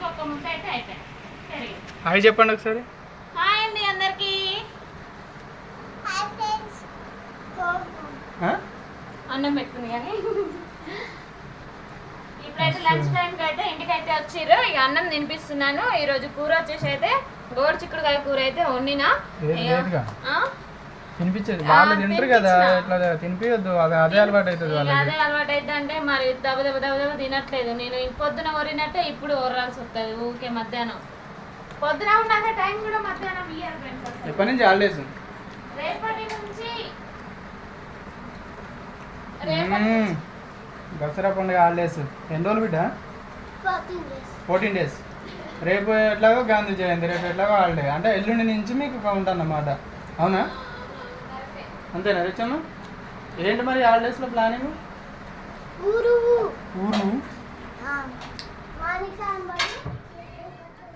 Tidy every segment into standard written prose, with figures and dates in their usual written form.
ఇంకొక ముద్ద అయితే అయిపోయింది పెరిగి. హాయ్ చెప్పండి ఒకసారి. హాయ్ అండి అందరికి. అన్నం పెట్టుకుంది కానీ ఇప్పుడైతే లంచ్ టైంకి అయితే ఇంటికైతే వచ్చిర్రు. ఇక అన్నం తినిపిస్తున్నాను. ఈరోజు కూర వచ్చేసి అయితే గోడు చిక్కుడుకాయ కూర అయితే వండినా. తినిపించేది వాళ్ళు తింటారు కదా, ఇట్లా తినిపించద్దు, అదే అలవాటు అవుతుంది. అదే అలవాటు అయితే అంటే మరి దెబ్బ దెబ్బ దెబ్బ దెబ్బ తినట్లేదు. నేను పొద్దున వరినట్టే ఇప్పుడు వరాల్సి వస్తుంది ఊకే మధ్యాహ్నం. పొద్దున ఉన్నాక టైం కూడా మధ్యాహ్నం ఇయ్యారు ఫ్రెండ్స్. ఎప్పటి నుంచి హాలిడేస్? రేపటి నుంచి దసరా పండుగ హాలిడేస్ ఎన్ని రోజులు బిడ్డ? 14 days. రేపు ఎట్లాగో గాంధీ జయంతి, రేపు ఎట్లాగో హాలిడే అంటే ఎల్లుండి నుంచి మీకు కౌంట్ అన్నమాట. అవునా? అంతేనా రిచమ్మ? ఏంటి మరి హాలిడేస్లో ప్లానింగ్? ఊరు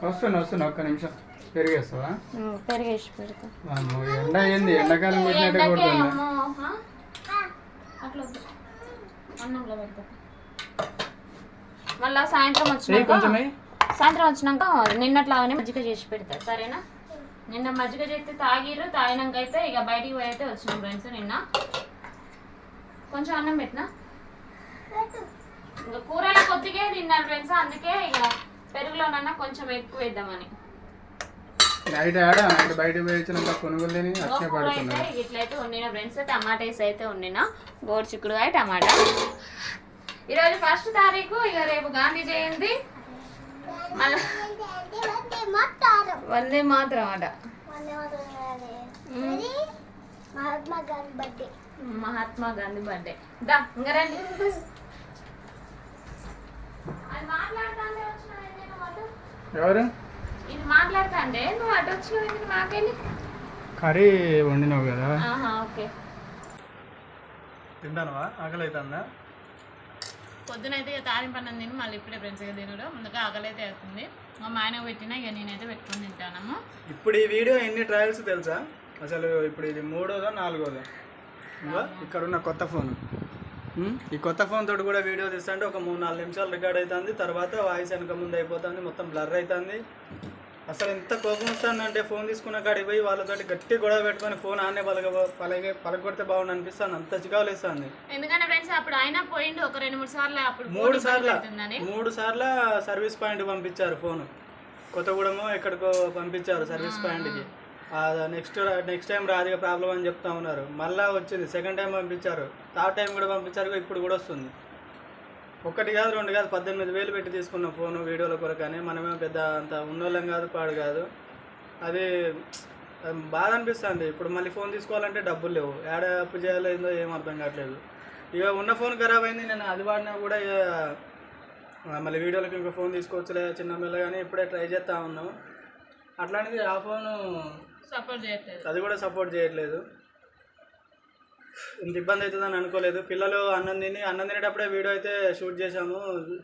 వస్తున్నా ఒక్క నిమిషం. పెరిగేస్తావా? పెరిగేసి పెడతా. ఎండ ఏంది, ఎండాకాలం కొట్టినట్టే కొడుతుంది. అట్లా అన్నంలో పెడతా. మళ్ళీ సాయంత్రం వచ్చినాక నిన్నట్లాగానే మజ్జిగ చేసి పెడతా సరేనా? నిన్న మజ్జిగ చేస్తే తాగిరు, తాగినాక అయితే ఇక బయటికి పోయి అయితే వచ్చినాం ఫ్రెండ్స్. నిన్న కొంచెం అన్నం పెట్టినా, ఇంకా కూరలో కొద్దిగా తిన్నారు ఫ్రెండ్స్. అందుకే ఇక పెరుగులోనన్నా కొంచెం ఎక్కువ వేద్దామని. ఇట్లయితే వండిన ఫ్రెండ్స్. టమాటాస్ అయితే వండిన, గోడు చిక్కుడుకాయ టమాటా. ఈరోజు 1వ తారీఖు, ఇక రేపు గాంధీ జయంతి. మళ్ళీ వందే మాత్రం అట. మహాత్మా గాంధీ బర్త్డే. దా ఇంకా రండి. అది మాట్లాడుతాంటే ఎవరు ఇది మాట్లాడుతా అంటే నువ్వు అటు వచ్చినావు ఎందుకు? నాకెళ్ళి కర్రీ వండినావు కదా. ఓకే తింటానవా? ఆకలి అవుతుందా? పొద్దునైతే ఇక తాలింపు అన్నం తిని మళ్ళీ ఇప్పుడే ఫ్రెండ్స్గా తినడం. ముందుగా ఆకలి అయితే అవుతుంది. మా ఆయన పెట్టినా ఇక నేనైతే పెట్టుకొని తింటాను. ఇప్పుడు ఈ వీడియో ఎన్ని ట్రయల్స్ తెలుసా అసలు? ఇప్పుడు ఇది 3వదో 4వదో. ఇక్కడ ఉన్న కొత్త ఫోన్, ఈ కొత్త ఫోన్ తోటి కూడా వీడియో తీస్తుంటే ఒక 3-4 నిమిషాలు రికార్డ్ అవుతుంది. తర్వాత వాయిస్ వెనక ముందు అయిపోతుంది, మొత్తం బ్లర్ అవుతుంది. అసలు ఎంత కోపం వస్తుందంటే ఫోన్ తీసుకున్న కాడికి పోయి వాళ్ళతోటి గట్టి గొడవ పెట్టుకొని ఫోన్ ఆనే పలగొడితే బాగుండు అనిపిస్తుంది. అంత చికాకులు ఇస్తుంది. ఎందుకంటే ఫ్రెండ్స్ అప్పుడు ఆయన పోయిండు ఒక 2-3 సార్లు. అప్పుడు 3 సార్లు సర్వీస్ పాయింట్ పంపించారు. ఫోను కొత్తగూడెమో ఎక్కడికో పంపించారు సర్వీస్ పాయింట్కి. నెక్స్ట్ టైం రాదుగా ప్రాబ్లం అని చెప్తా ఉన్నారు. మళ్ళీ వచ్చింది. సెకండ్ టైం పంపించారు, థర్డ్ టైం కూడా పంపించారు. ఇప్పుడు కూడా వస్తుంది. 1 కాదు 2 కాదు 18,000 పెట్టి తీసుకున్న ఫోను వీడియోల కొరకని. మనమే పెద్ద అంత ఉన్నోళ్ళం కాదు, పాడు కాదు. అది బాధ అనిపిస్తుంది. ఇప్పుడు మళ్ళీ ఫోన్ తీసుకోవాలంటే డబ్బులు లేవు. ఏడ అప్పు చేయాలేదో ఏం అర్థం కావట్లేదు. ఇక ఉన్న ఫోన్ ఖరాబ్ అయింది. నేను అది వాడినా కూడా మళ్ళీ వీడియోలకి ఇంకో ఫోన్ తీసుకోవచ్చులే చిన్న పిల్ల, కానీ ఇప్పుడే ట్రై చేస్తూ ఉన్నాం. అట్లాంటిది ఆ ఫోను సపోర్ట్ చేయట్లేదు, అది కూడా సపోర్ట్ చేయట్లేదు. ఇంత ఇబ్బంది అవుతుందని అనుకోలేదు. పిల్లలు అన్నం తినేటప్పుడే వీడియో అయితే షూట్ చేసాము,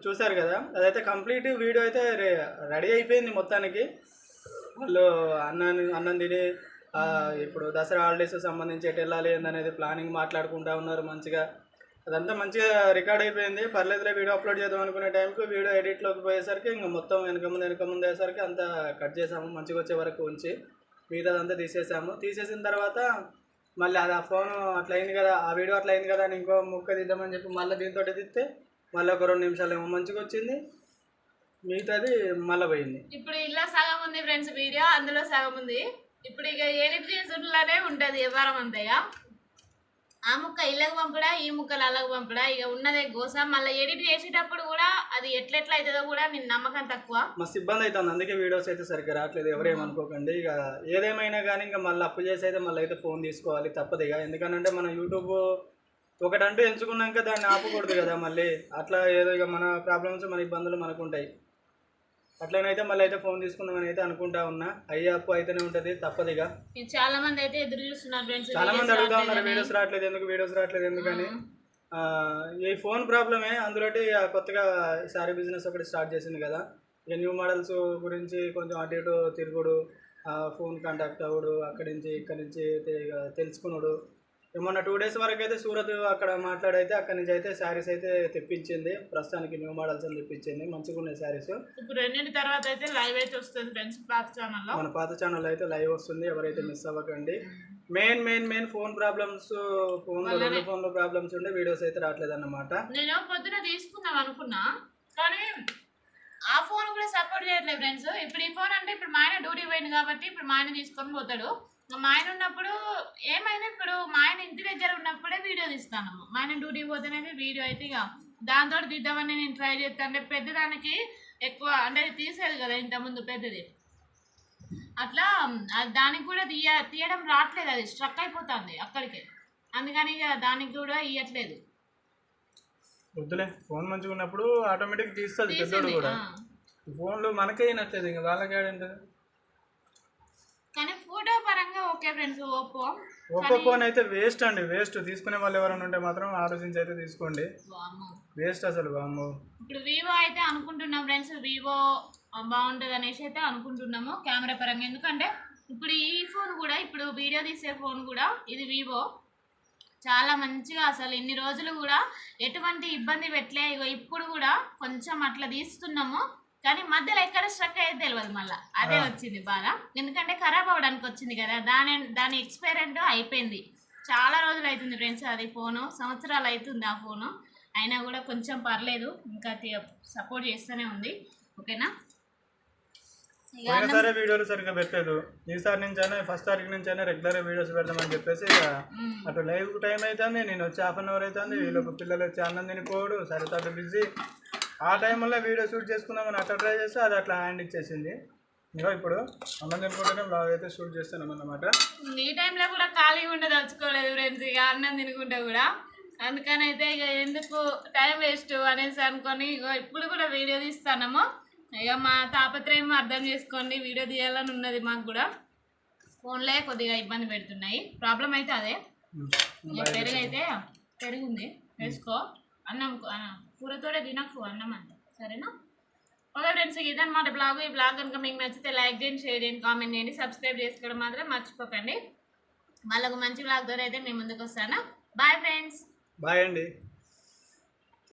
చూశారు కదా. అదైతే కంప్లీట్ వీడియో అయితే రెడీ అయిపోయింది మొత్తానికి. వాళ్ళు అన్నం తిని ఇప్పుడు దసరా హాలిడేస్ సంబంధించి ఎటు వెళ్ళాలి అనేది ప్లానింగ్ మాట్లాడుకుంటూ ఉన్నారు మంచిగా. అదంతా మంచిగా రికార్డ్ అయిపోయింది. పర్లేదులే వీడియో అప్లోడ్ చేద్దాం అనుకునే టైంకి వీడియో ఎడిట్లోకి పోయేసరికి ఇంకా మొత్తం వెనక ముందు అయ్యేసరికి అంతా కట్ చేసాము. మంచిగా వచ్చే వరకు ఉంచి మిగతాదంతా తీసేసిన తర్వాత మళ్ళీ అది ఆ ఫోన్ అట్లా అయింది కదా, ఆ వీడియో అట్లా అయింది కదా అని ఇంకో ముక్క తీద్దామని చెప్పి మళ్ళీ దీంతో తీస్తే మళ్ళీ ఒక 2 నిమిషాలు ఏమో మంచిగా వచ్చింది, మిగతాది మళ్ళీ పోయింది. ఇప్పుడు ఇలా సగం ఉంది ఫ్రెండ్స్ వీడియో, అందులో సగం ఉంది. ఇప్పుడు ఇక ఎడిట్ చేసుకుంటూనే ఉంటుంది వ్యవహారం అంతేగా. ఆ ముక్క ఇళ్ళకి పంపడా, ఈ ముక్కలు అలాగ పంపడా, ఇక ఉన్నదే గోస. మళ్ళీ ఎడిట్ చేసేటప్పుడు కూడా అది ఎట్లెట్లా అవుతుందో కూడా నేను నమ్మకం తక్కువ, మస్తు ఇబ్బంది అవుతుంది. అందుకే వీడియోస్ అయితే సరిగ్గా రావట్లేదు. ఎవరేమనుకోకండి. ఇక ఏదేమైనా కానీ ఇంకా మళ్ళీ అప్పు చేసి అయితే మళ్ళీ అయితే ఫోన్ తీసుకోవాలి తప్పదు ఇక. ఎందుకంటే మనం యూట్యూబ్ ఒకటంటూ ఎంచుకున్నాక దాన్ని ఆపకూడదు కదా మళ్ళీ. అట్లా ఏదో ఇక మన ప్రాబ్లమ్స్ మన ఇబ్బందులు మనకు ఉంటాయి. అట్లనైతే మళ్ళీ అయితే ఫోన్ తీసుకుందామని అయితే అనుకుంటా ఉన్నా. అయ్యే అప్పు అయితేనే ఉంటుంది తప్పదు ఇక. చాలా మంది అయితే ఎదురు చూస్తున్నారు ఫ్రెండ్స్, చాలా మంది అడుగుతా ఉన్నారు వీడియోస్ రావట్లేదు ఎందుకని. ఈ ఫోన్ ప్రాబ్లమే. అందులోటి కొత్తగా శారీ బిజినెస్ ఒకటి స్టార్ట్ చేసింది కదా. ఇక న్యూ మోడల్స్ గురించి కొంచెం అటు ఇటు తిరుగుడు, ఫోన్ కాంటాక్ట్ అవ్వడు, అక్కడి నుంచి ఇక్కడి నుంచి తెలుసుకున్నాడు. మొన్న 2 days వరకు అయితే సూరత్ అక్కడ మాట్లాడైతే అక్కడి నుంచి అయితే శారీస్ అయితే తెప్పించింది. ప్రస్తుతానికి న్యూ మోడల్స్ అని తెప్పించింది. మంచిగా ఉన్నాయి శారీస్. ఇప్పుడు రెండింటి తర్వాత అయితే లైవ్ అయితే వస్తుంది ఫ్రెండ్స్ పాత ఛానల్లో. మన పాత ఛానల్ అయితే లైవ్ వస్తుంది. ఎవరైతే మిస్ అవ్వకండి. మెయిన్ ఫోన్ ప్రాబ్లమ్స్, రెండు ఫోన్లో ప్రాబ్లమ్స్ ఉండే వీడియోస్ అయితే రావట్లేదు అన్నమాట. నేను పొద్దున తీసుకుందాం అనుకున్నా కానీ ఆ ఫోన్ కూడా సపోర్ట్ చేయట్లేదు ఫ్రెండ్స్. ఇప్పుడు ఈ ఫోన్ అంటే ఇప్పుడు మా ఆయన డ్యూటీ పోయింది కాబట్టి ఇప్పుడు మా ఆయన తీసుకొని పోతాడు. మా ఆయన ఉన్నప్పుడు ఏమైనా ఇప్పుడు మా ఆయన ఇంటి దగ్గర ఉన్నప్పుడే వీడియో తీస్తాను. మా ఆయన డ్యూటీ పోతేనే వీడియో అయితే ఇక దాంతో తీద్దామని నేను ట్రై చేస్తాను. అంటే పెద్దదానికి ఎక్కువ అంటే తీసేది కదా ఇంతకుముందు పెద్దది, అట్లా దానికి కూడా తీయడం రావట్లేదు, అది స్ట్రక్ అయిపోతుంది అక్కడికి. అందుకని ఇక దానికి కూడా ఇవ్వట్లేదు. వద్దులే, ఫోన్ మంచిగా ఉన్నప్పుడు ఆటోమేటిక్ తీస్తుంది పెద్దోడు కూడా. ఫోన్లు మనకే అయినట్లేదు, ఇంకా వాళ్ళకి ఆడంటే. కానీ ఫోటో పరంగా ఓకే ఫ్రెండ్స్. ఓప్పో ఫోన్ అయితే వేస్ట్ అండి, వేస్ట్. తీసుకునే వాళ్ళు ఎవరైనా ఉంటే మాత్రం ఆలోచించి అయితే తీసుకోండి. వేస్ట్ అసలు. వామ్మో. ఇప్పుడు వివో అయితే అనుకుంటున్నాం ఫ్రెండ్స్, వివో బాగుంటుంది అనేసి అయితే అనుకుంటున్నాము కెమెరా పరంగా. ఎందుకంటే ఇప్పుడు ఈ ఫోన్ కూడా, ఇప్పుడు వీడియో తీసే ఫోన్ కూడా ఇది వివో, చాలా మంచిగా అసలు ఇన్ని రోజులు కూడా ఎటువంటి ఇబ్బంది పెట్టలే. ఇప్పుడు కూడా కొంచెం అట్లా తీస్తున్నాము కానీ మధ్యలో ఎక్కడ స్ట్రక్ అయితే తెలియదు, మళ్ళీ అదే వచ్చింది బాధ. ఎందుకంటే ఖరాబ్ అవ్వడానికి వచ్చింది కదా, దాని ఎక్స్పైరెంట్ అయిపోయింది. చాలా రోజులు అవుతుంది ఫ్రెండ్స్, అది ఫోను సంవత్సరాలు అవుతుంది ఆ ఫోను. అయినా కూడా కొంచెం పర్లేదు, ఇంకా సపోర్ట్ చేస్తూనే ఉంది. ఓకేనా. సరే, వీడియోలు సరిగ్గా పెట్టలేదు. ఈసారి నుంచి అయినా ఫస్ట్ తారీఖు నుంచి అయినా రెగ్యులర్ వీడియోస్ పెడదామని చెప్పేసి అటు లైవ్ టైం అవుతుంది, నేను వచ్చి 1/2 hour అవుతుంది. వీళ్ళకి పిల్లలు వచ్చి అన్నం తినిపోడు, సరే అటు బిజీ. ఆ టైంలో వీడియో షూట్ చేసుకుందామని అట్లా ట్రై చేస్తే అది అట్లా హ్యాండ్ ఇచ్చేసింది. ఇంకా ఇప్పుడు అన్నం తినుకుంటేనే బ్లాగ్ అయితే షూట్ చేస్తున్నాం అన్నమాట. ఈ టైంలో కూడా ఖాళీగా ఉండదలుచుకోలేదు ఫ్రెండ్స్, ఇక అన్నం తినుకుంటే కూడా. అందుకని అయితే ఇక ఎందుకు టైం వేస్ట్ అనేసి అనుకొని ఇప్పుడు కూడా వీడియో తీస్తున్నాము. ఇక మా తాపత్రయం అర్థం చేసుకోండి, వీడియో తీయాలని ఉన్నది మాకు కూడా. ఫోన్లే కొద్దిగా ఇబ్బంది పెడుతున్నాయి. ప్రాబ్లం అయితే అదే. పెరుగు అయితే పెరుగుంది, వేసుకో. అన్నం కూరతోనే తినకు అన్నం అంట, సరేనా. ఓకే ఫ్రెండ్స్, ఇదన్నమాట బ్లాగ్. ఈ బ్లాగ్ కనుక మీకు నచ్చితే లైక్ చేయండి, షేర్ చేయండి, కామెంట్ చేయండి, సబ్స్క్రైబ్ చేసుకోవడం మాత్రం మర్చిపోకండి. మళ్ళీ ఒక మంచి బ్లాగ్తో అయితే మేము ముందుకు వస్తాను. Bye friends. బాయ్ అండి.